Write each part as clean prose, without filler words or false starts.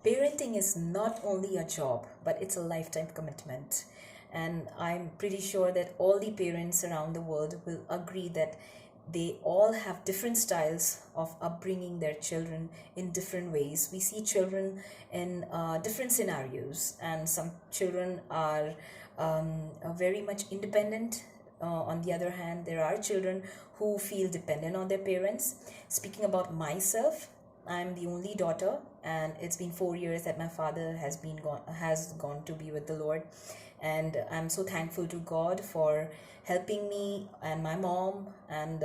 parenting is not only a job, but it's a lifetime commitment. And I'm pretty sure that all the parents around the world will agree that they all have different styles of upbringing their children in different ways. We see children in different scenarios, and some children are very much independent. On the other hand, there are children who feel dependent on their parents. Speaking about myself, I'm the only daughter, and it's been 4 years that my father has gone to be with the Lord, and I'm so thankful to God for helping me and my mom, and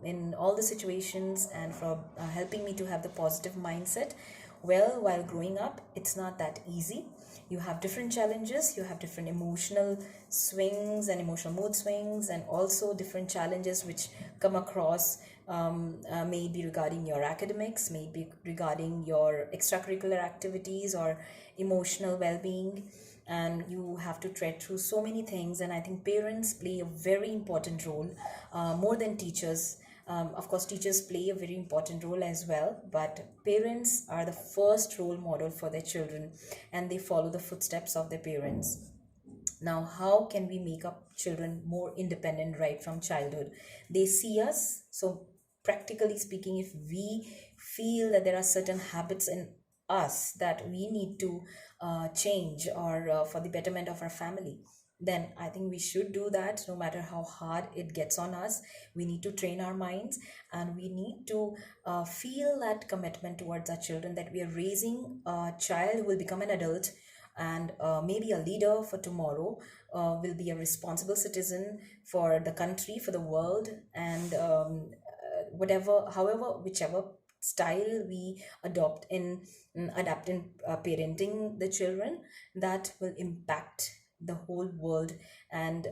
in all the situations, and for helping me to have the positive mindset. Well, while growing up, it's not that easy. You have different challenges, you have different emotional swings and emotional mood swings, and also different challenges which come across, maybe regarding your academics, maybe regarding your extracurricular activities or emotional well-being. And you have to tread through so many things, and I think parents play a very important role, more than teachers. Of course, teachers play a very important role as well, but parents are the first role model for their children, and they follow the footsteps of their parents. Now, how can we make our children more independent right from childhood? They see us. So, practically speaking, if we feel that there are certain habits in us that we need to change, or for the betterment of our family, then I think we should do that no matter how hard it gets on us. We need to train our minds, and we need to feel that commitment towards our children, that we are raising a child who will become an adult, and maybe a leader for tomorrow, will be a responsible citizen for the country, for the world, and whatever, however, whichever style we adapt in parenting the children, that will impact the whole world. And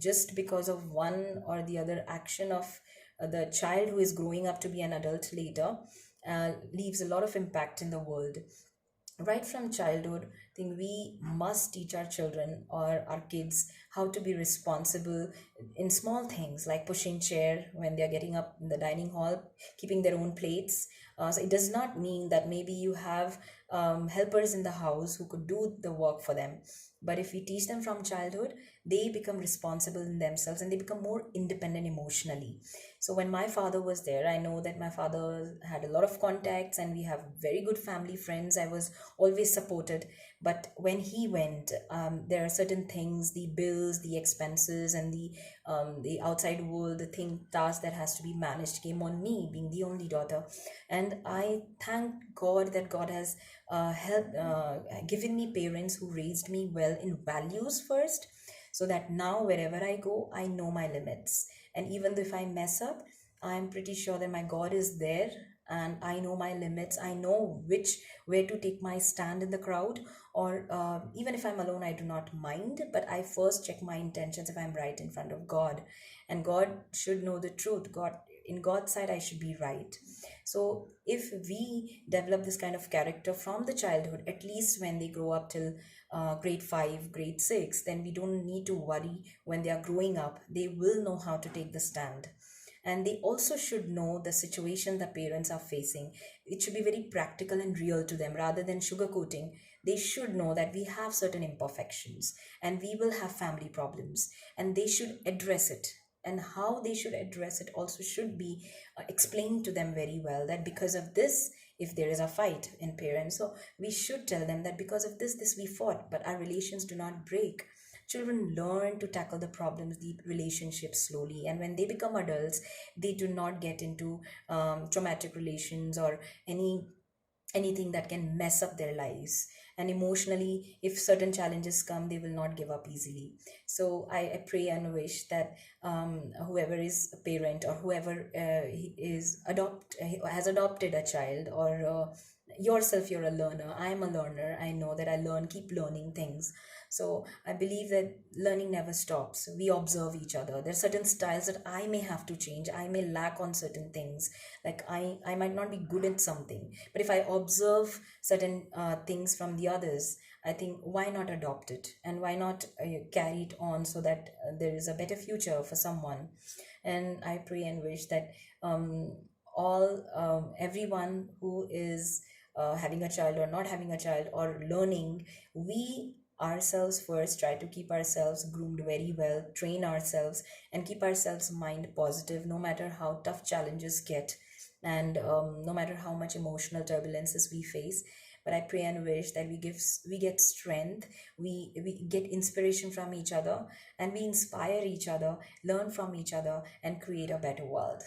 just because of one or the other action of the child who is growing up to be an adult later, leaves a lot of impact in the world. Right from childhood, I think we must teach our children or our kids how to be responsible in small things like pushing chair when they're getting up in the dining hall, keeping their own plates. So it does not mean that maybe you have helpers in the house who could do the work for them, but if we teach them from childhood, they become responsible in themselves, and they become more independent emotionally. So when my father was there, I know that my father had a lot of contacts, and we have very good family friends. I was always supported. But when he went, there are certain things, the bills, the expenses, and the outside world, the task that has to be managed came on me, being the only daughter. And I thank God that God has given me parents who raised me well in values first, so that now wherever I go, I know my limits. And even if I mess up, I'm pretty sure that my God is there, and I know my limits. I know where to take my stand in the crowd, or even if I'm alone, I do not mind. But I first check my intentions if I'm right in front of God, and God should know the truth. In God's side, I should be right. So if we develop this kind of character from the childhood, at least when they grow up till grade 5, grade 6, then we don't need to worry when they are growing up. They will know how to take the stand. And they also should know the situation the parents are facing. It should be very practical and real to them rather than sugarcoating. They should know that we have certain imperfections, and we will have family problems, and they should address it. And how they should address it also should be explained to them very well, that because of this, if there is a fight in parents, so we should tell them that because of this we fought, but our relations do not break. Children learn to tackle the problems, the relationships slowly, and when they become adults, they do not get into traumatic relations or anything that can mess up their lives. And emotionally, if certain challenges come, they will not give up easily. So I pray and wish that whoever is a parent, or whoever has adopted a child, or yourself, you're a learner. I am a learner. I know that I keep learning things. So I believe that learning never stops. We observe each other. There are certain styles that I may have to change. I may lack on certain things. Like I might not be good at something, but if I observe certain things from the others, I think, why not adopt it, and why not carry it on, so that there is a better future for someone. And I pray and wish that all everyone who is having a child or not having a child or learning, we ourselves first try to keep ourselves groomed very well, train ourselves, and keep ourselves mind positive no matter how tough challenges get, and no matter how much emotional turbulences we face. But I pray and wish that we get strength, we get inspiration from each other, and we inspire each other, learn from each other, and create a better world.